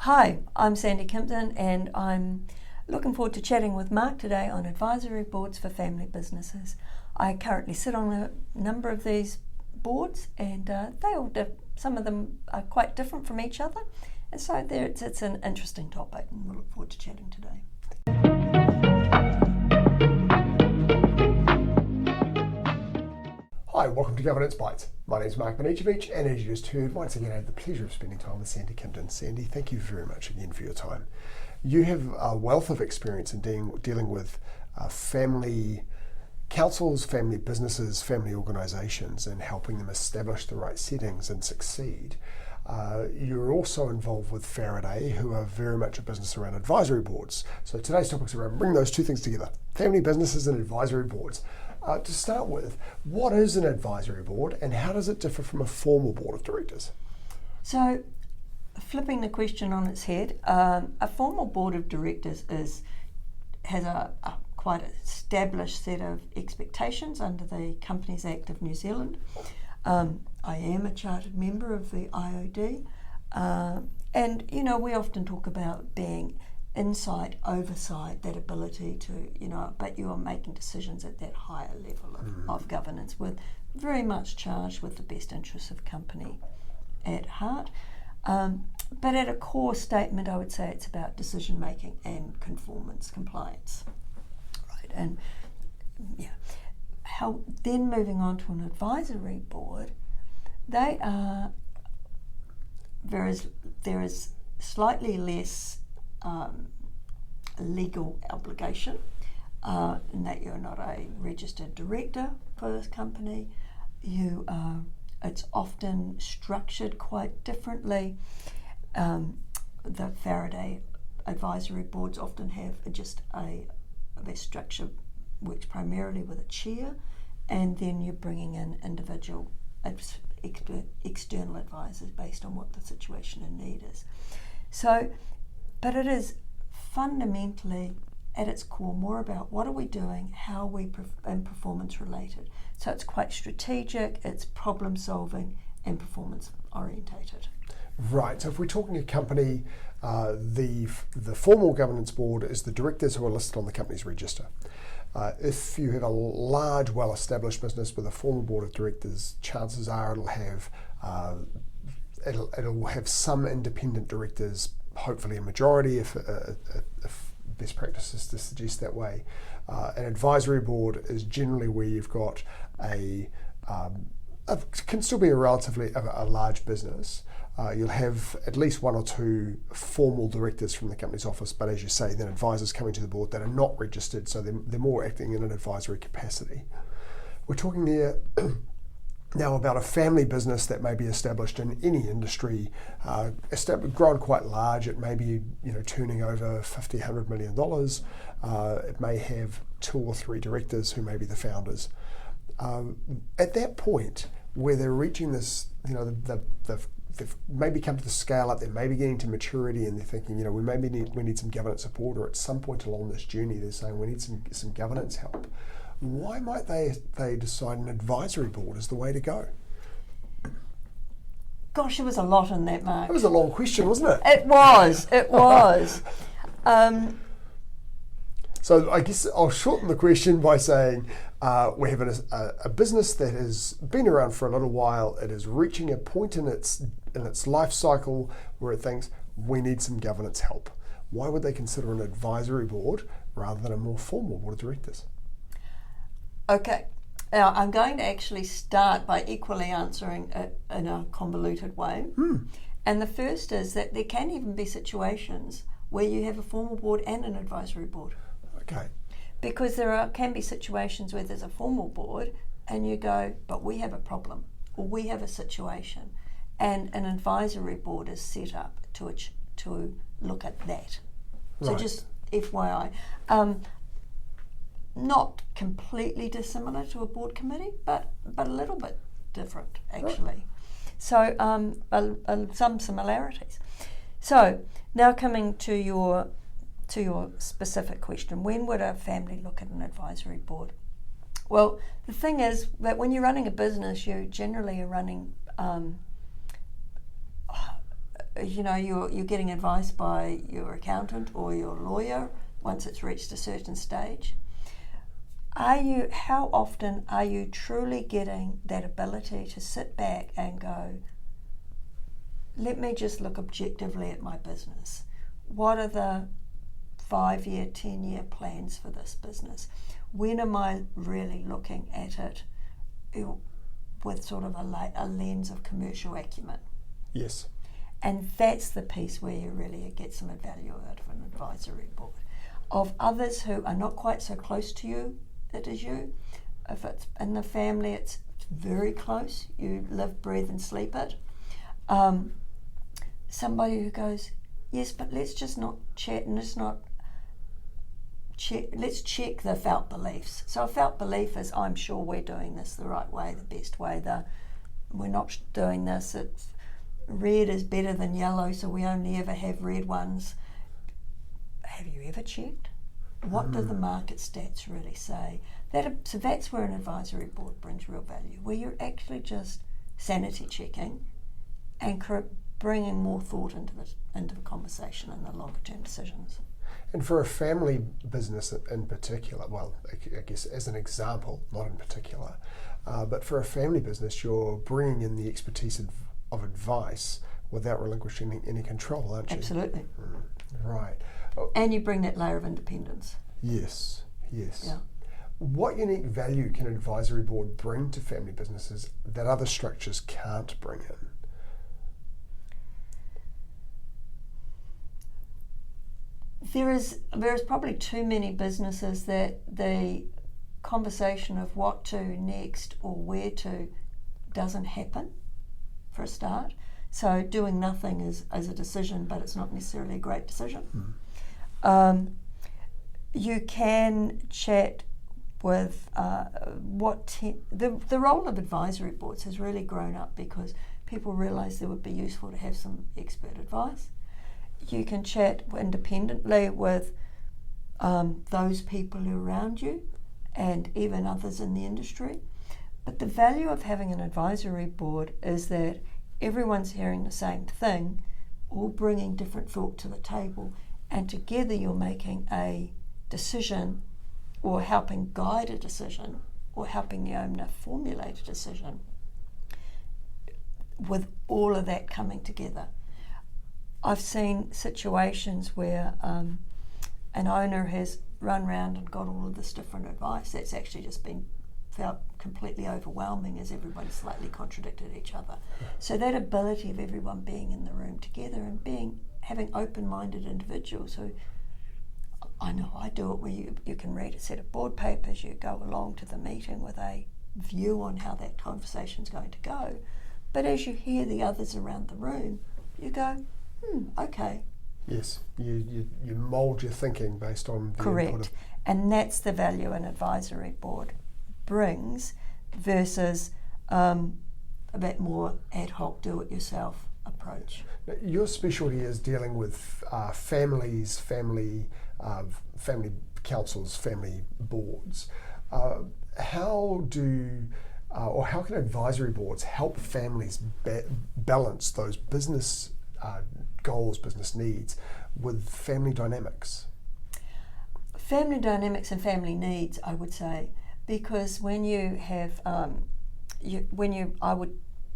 Hi, I'm Sandy Kimpton and I'm looking forward to chatting with Mark today on advisory boards for family businesses. I currently sit on a number of these boards and some of them are quite different from each other, and so it's an interesting topic and we'll look forward to chatting today. Hi, welcome to Governance Bites. My name is Mark Banicevich, and as you just heard, once again I had the pleasure of spending time with Sandy Kimpton. Sandy, thank you very much again for your time. You have a wealth of experience in dealing with family councils, family businesses, family organisations, and helping them establish the right settings and succeed. You're also involved with Faraday, who are very much a business around advisory boards. So today's topic is around bringing those two things together, family businesses and advisory boards. To start with, what is an advisory board and how does it differ from a formal board of directors? So, flipping the question on its head, a formal board of directors has a quite established set of expectations under the Companies Act of New Zealand. I am a chartered member of the IOD, and we often talk about being insight, oversight, that ability to, but you are making decisions at that higher level of governance, with very much charged with the best interests of company at heart. But at a core statement, I would say it's about decision making and compliance. Right, and how then moving on to an advisory board, there is slightly less legal obligation in that you're not a registered director for this company. It's often structured quite differently. The Faraday advisory boards often have just their structure works primarily with a chair, and then you're bringing in individual external advisors based on what the situation and need is. So, but it is fundamentally, at its core, more about what are we doing, how are we and performance related. So it's quite strategic, it's problem solving and performance orientated. Right, so if we're talking a company, the formal governance board is the directors who are listed on the company's register. If you have a large, well-established business with a formal board of directors, chances are it'll have some independent directors, hopefully a majority if best practice is to suggest that way. An advisory board is generally where you've got can still be a relatively a large business. You'll have at least one or two formal directors from the company's office, but as you say, then advisors coming to the board that are not registered, so they're more acting in an advisory capacity. We're talking there now about a family business that may be established in any industry, grown quite large. It may be turning over $50, $100 million. It may have two or three directors who may be the founders. At that point, where they're reaching this, they've maybe come to the scale up, they're maybe getting to maturity, and they're thinking, we need some governance support, or at some point along this journey, they're saying we need some governance help. Why might they decide an advisory board is the way to go? Gosh, there was a lot in that, Mark. It was a long question, wasn't it? It was. So I guess I'll shorten the question by saying we have a business that has been around for a little while. It is reaching a point in its life cycle where it thinks we need some governance help. Why would they consider an advisory board rather than a more formal board of directors? Okay, now I'm going to actually start by equally answering it in a convoluted way. And the first is that there can even be situations where you have a formal board and an advisory board. Okay. Because can be situations where there's a formal board and you go, but we have a problem or we have a situation, and an advisory board is set up to look at that. So Right. Just FYI. Not completely dissimilar to a board committee, but a little bit different actually. Right. So some similarities. So now coming to your specific question, when would a family look at an advisory board? Well, the thing is that when you're running a business, you generally are running you're getting advice by your accountant or your lawyer once it's reached a certain stage. How often are you truly getting that ability to sit back and go, let me just look objectively at my business. What are the 5-year, 10-year plans for this business? When am I really looking at it with sort of a lens of commercial acumen? Yes. And that's the piece where you really get some value out of an advisory board. Of others who are not quite so close to you, it is you. If it's in the family, it's very close. You live, breathe and sleep it. Somebody who goes, yes, but let's just not chat and let's check the felt beliefs. So a felt belief is, I'm sure we're doing this the right way, the best way. We're not doing this. It's red is better than yellow, so we only ever have red ones. Have you ever checked? What do the market stats really say? So that's where an advisory board brings real value, where you're actually just sanity checking and bringing more thought into the conversation and the longer term decisions. And for a family business in particular, well, I guess as an example, not in particular, but for a family business, you're bringing in the expertise of advice without relinquishing any control, aren't you? Absolutely. Right. And you bring that layer of independence. Yes. Yeah. What unique value can an advisory board bring to family businesses that other structures can't bring in? There is probably too many businesses that the conversation of what to next or where to doesn't happen for a start. So doing nothing is a decision, but it's not necessarily a great decision. You can chat with the role of advisory boards has really grown up because people realise it would be useful to have some expert advice. You can chat independently with those people who are around you and even others in the industry. But the value of having an advisory board is that everyone's hearing the same thing, all bringing different thought to the table, and together you're making a decision or helping guide a decision or helping the owner formulate a decision with all of that coming together. I've seen situations where an owner has run around and got all of this different advice that's actually just felt completely overwhelming as everybody slightly contradicted each other. So that ability of everyone being in the room together and having open-minded individuals who, I know I do it, where you can read a set of board papers, you go along to the meeting with a view on how that conversation's going to go, but as you hear the others around the room, you go, okay. Yes, you mould your thinking based on the Correct. input of... And that's the value an advisory board brings versus a bit more ad hoc, do-it-yourself approach. Now, your specialty is dealing with families, family councils, family boards. How can advisory boards help families balance those business goals, business needs, with family dynamics? Family dynamics and family needs, I would say, because when you have,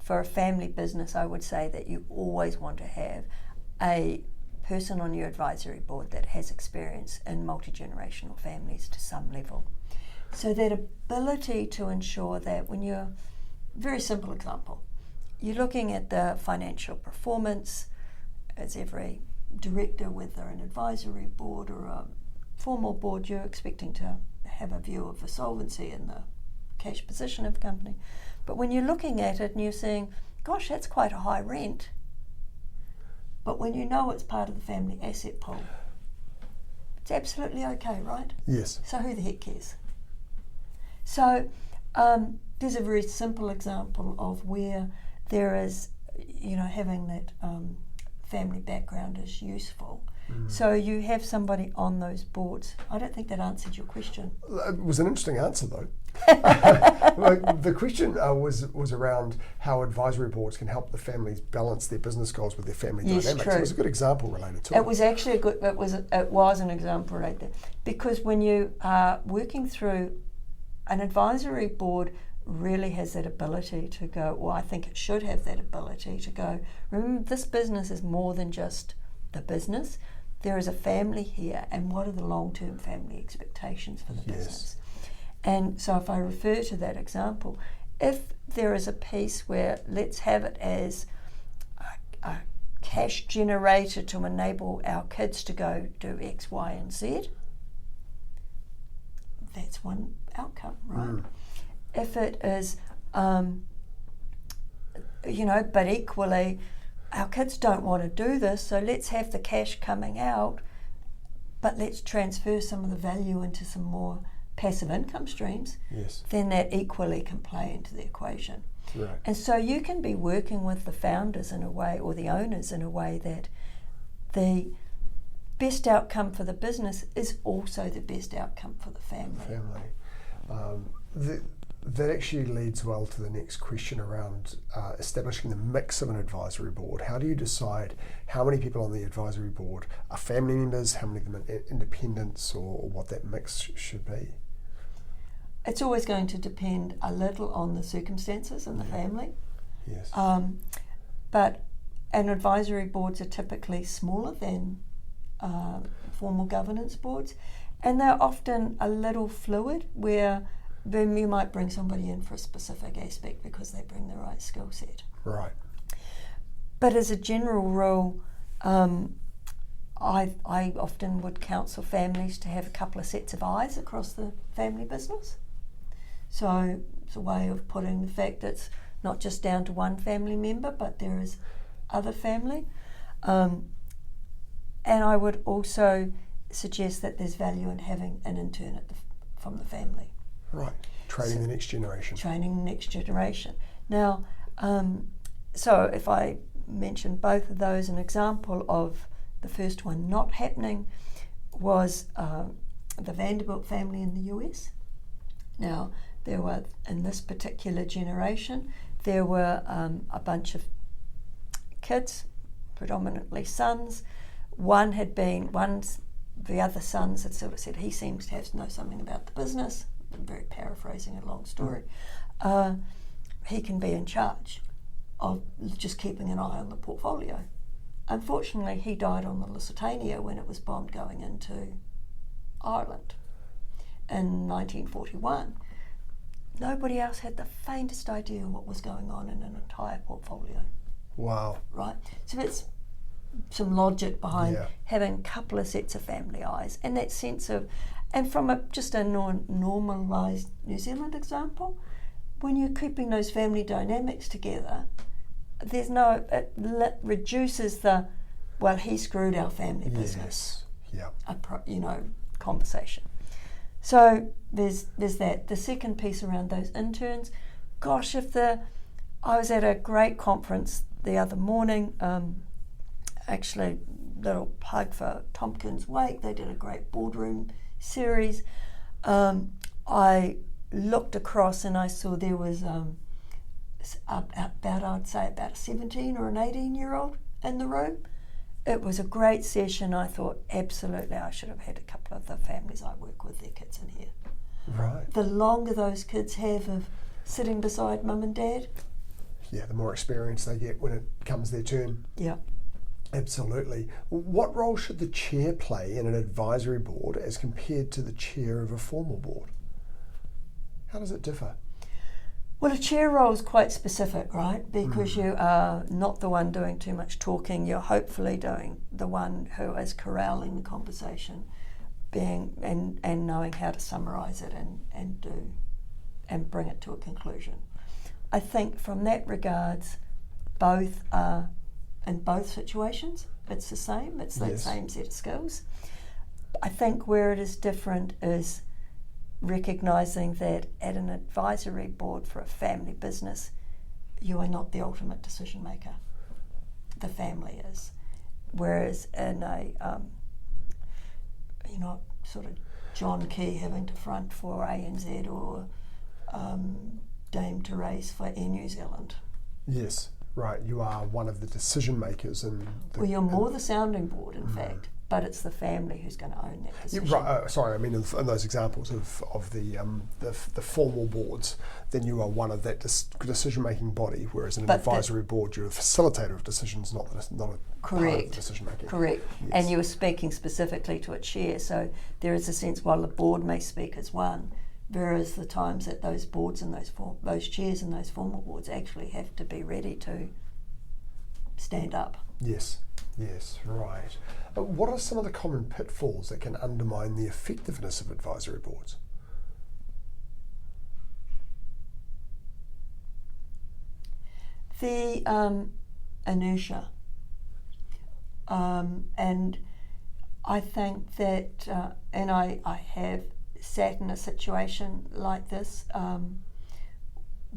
for a family business, I would say that you always want to have a person on your advisory board that has experience in multi-generational families to some level. So that ability to ensure that when you're, very simple example, you're looking at the financial performance, as every director, whether an advisory board or a formal board, you're expecting to have a view of the solvency and the cash position of the company. But when you're looking at it and you're saying, gosh, that's quite a high rent, but when you know it's part of the family asset pool, it's absolutely okay, right? Yes. So who the heck cares? So there's a very simple example of where there is, having that family background is useful. So you have somebody on those boards. I don't think that answered your question. It was an interesting answer, though. Well, the question was around how advisory boards can help the families balance their business goals with their family Yes, dynamics. true. It was a good example related to it. It was actually it was an example right there, because when you are working through an advisory board, really has that ability to go, well, I think it should have that ability to go, remember, this business is more than just the business. There is a family here, and what are the long-term family expectations for the business? And so if I refer to that example, if there is a piece where let's have it as a cash generator to enable our kids to go do X, Y, and Z, that's one outcome, right? If it is, but equally, our kids don't want to do this, so let's have the cash coming out, but let's transfer some of the value into some more passive income streams, then that equally can play into the equation. Right. And so you can be working with the founders in a way, or the owners in a way, that the best outcome for the business is also the best outcome for the family. That actually leads well to the next question around establishing the mix of an advisory board. How do you decide how many people on the advisory board are family members, how many of them are independents, or what that mix should be? It's always going to depend a little on the circumstances in the family. Yes. But advisory boards are typically smaller than formal governance boards, and they're often a little fluid, where then you might bring somebody in for a specific aspect because they bring the right skill set. Right. But as a general rule, I often would counsel families to have a couple of sets of eyes across the family business. So it's a way of putting the fact that it's not just down to one family member, but there is other family. And I would also suggest that there's value in having an intern from the family. Right, training the next generation. Training the next generation. Now, so if I mention both of those, an example of the first one not happening was the Vanderbilt family in the US. Now, there were, in this particular generation, there were a bunch of kids, predominantly sons. The other sons had sort of said, he seems to know something about the business. I'm very paraphrasing a long story. He can be in charge of just keeping an eye on the portfolio. Unfortunately, he died on the Lusitania when it was bombed going into Ireland in 1941. Nobody else had the faintest idea what was going on in an entire portfolio. Wow. Right? So that's some logic behind having a couple of sets of family eyes, and that sense of, and from just a normalised New Zealand example, when you're keeping those family dynamics together, it reduces the, well, he screwed our family business. Conversation. So there's that. The second piece around those interns, gosh, I was at a great conference the other morning, actually, little plug for Tompkins Wake, they did a great boardroom series. I looked across and I saw there was about a 17 or an 18-year-old in the room. It was a great session. I thought, absolutely, I should have had a couple of the families I work with, their kids in here. Right. The longer those kids have of sitting beside mum and dad, the more experience they get when it comes their turn. Yeah. Absolutely. What role should the chair play in an advisory board as compared to the chair of a formal board? How does it differ? Well, a chair role is quite specific, right? Because you are not the one doing too much talking. You're hopefully doing the one who is corralling the conversation, and knowing how to summarise it and bring it to a conclusion. I think from that regards, both are, in both situations, it's the same. It's that same set of skills. I think where it is different is recognising that at an advisory board for a family business, you are not the ultimate decision maker. The family is. Whereas in a, sort of John Key having to front for ANZ or Dame Therese for Air New Zealand. Yes, right. You are one of the decision makers, and Well, you're more the sounding board, in fact, but it's the family who's going to own that decision. Right. Sorry, I mean in those examples of the formal boards, then you are one of that decision making body. Whereas in an advisory board, you're a facilitator of decisions, not a part of the decision making. Correct. Yes. And you were speaking specifically to a chair, so there is a sense while the board may speak as one, whereas the times that those boards and those chairs and those formal boards actually have to be ready to stand up. Yes, right. What are some of the common pitfalls that can undermine the effectiveness of advisory boards? The inertia. And I think that, and I have sat in a situation like this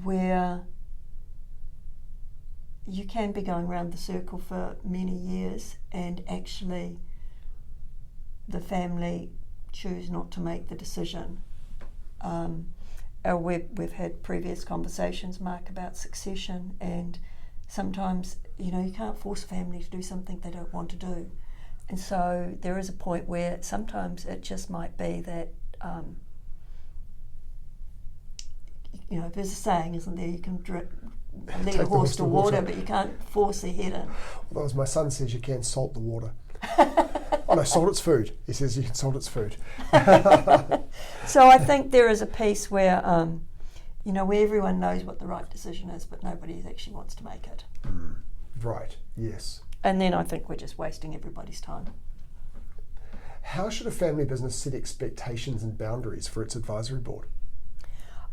where you can be going around the circle for many years and actually the family choose not to make the decision. We've had previous conversations, Mark, about succession, and sometimes you can't force a family to do something they don't want to do. And so there is a point where sometimes it just might be that there's a saying, isn't there? You can lead a horse to water, but you can't force their head in. Well, as my son says, you can salt the water. Oh no, salt its food. He says you can salt its food. So I think there is a piece where, where everyone knows what the right decision is, but nobody actually wants to make it. Right, yes. And then I think we're just wasting everybody's time. How should a family business set expectations and boundaries for its advisory board?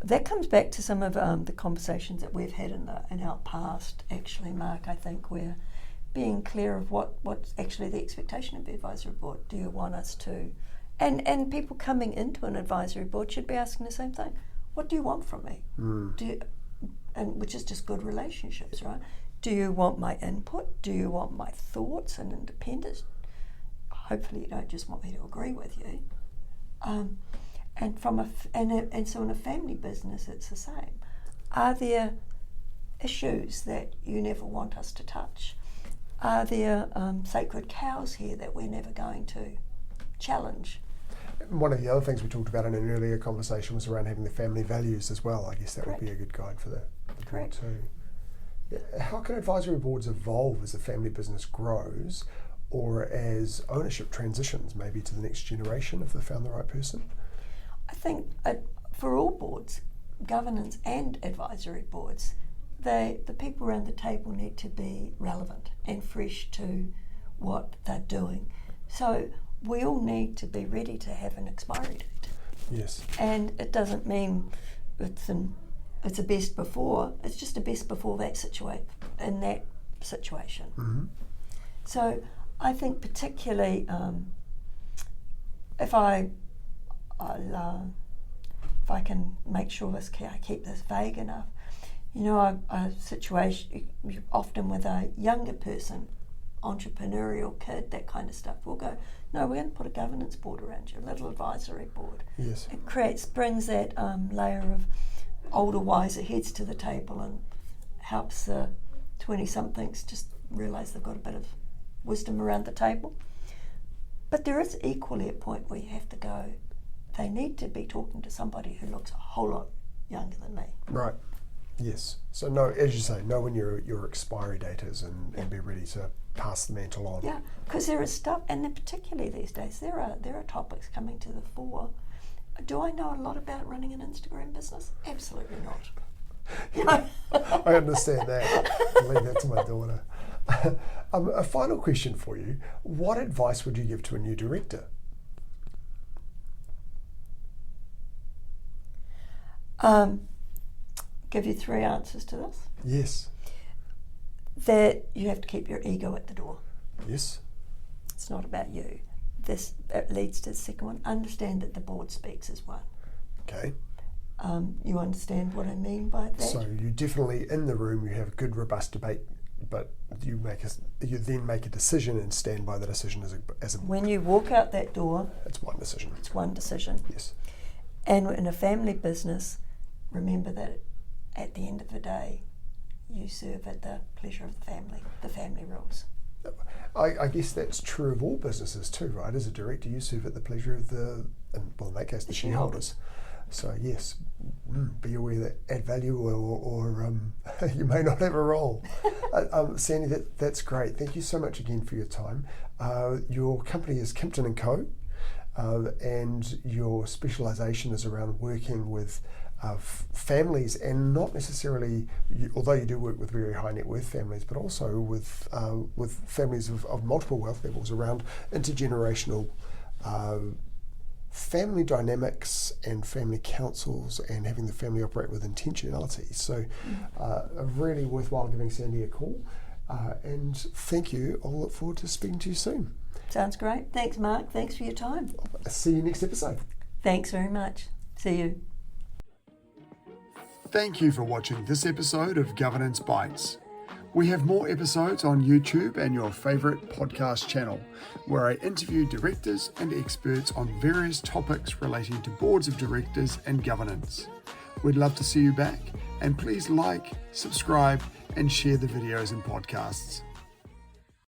That comes back to some of the conversations that we've had in our past, actually, Mark. I think we're being clear of what's actually the expectation of the advisory board. Do you want us to... And people coming into an advisory board should be asking the same thing. What do you want from me? And which is just good relationships, right? Do you want my input? Do you want my thoughts and independence? Hopefully you don't just want me to agree with you. And so in a family business, it's the same. Are there issues that you never want us to touch? Are there sacred cows here that we're never going to challenge? One of the other things we talked about in an earlier conversation was around having the family values as well. I guess that would be a good guide for the board too. How can advisory boards evolve as the family business grows, or as ownership transitions maybe to the next generation if they found the right person? I think for all boards, governance and advisory boards, the people around the table need to be relevant and fresh to what they're doing. So we all need to be ready to have an expiry date. Yes. And it doesn't mean it's a best before. It's just a best before that situation. Mm-hmm. So I think particularly if I can make sure I keep this vague enough, a situation often with a younger person, entrepreneurial kid, that kind of stuff, we'll go, no, we're going to put a governance board around you, a little advisory board. Yes. It brings that layer of older, wiser heads to the table and helps the 20-somethings just realise they've got a bit of wisdom around the table. But there is equally a point where you have to go, they need to be talking to somebody who looks a whole lot younger than me. Right. Yes. So know, as you say, know when your expiry date is and be ready to pass the mantle on. Yeah, because there is stuff, and then particularly these days, there are topics coming to the fore. Do I know a lot about running an Instagram business? Absolutely not. I understand that. I'll leave that to my daughter. A final question for you. What advice would you give to a new director? Give you 3 answers to this. Yes. That you have to keep your ego at the door. Yes. It's not about you. This leads to the second one. Understand that the board speaks as one. Okay. You understand what I mean by that? So you definitely, in the room, you have a good, robust debate, but you then make a decision and stand by the decision as a When you walk out that door, it's one decision. It's one decision. Yes. And in a family business, remember that at the end of the day, you serve at the pleasure of the family rules. I guess that's true of all businesses too, right? As a director, you serve at the pleasure of in that case, the shareholders. So yes, be aware that add value or you may not have a role. Sandy, that's great. Thank you so much again for your time. Your company is Kimpton & Co. And your specialisation is around working with families, and not necessarily, although you do work with very high net worth families, but also with families of multiple wealth levels around intergenerational family dynamics and family councils and having the family operate with intentionality. So really worthwhile giving Sandy a call. And thank you. I'll look forward to speaking to you soon. Sounds great. Thanks, Mark. Thanks for your time. See you next episode. Thanks very much. See you. Thank you for watching this episode of Governance Bites. We have more episodes on YouTube and your favourite podcast channel, where I interview directors and experts on various topics relating to boards of directors and governance. We'd love to see you back, and please like, subscribe, and share the videos and podcasts.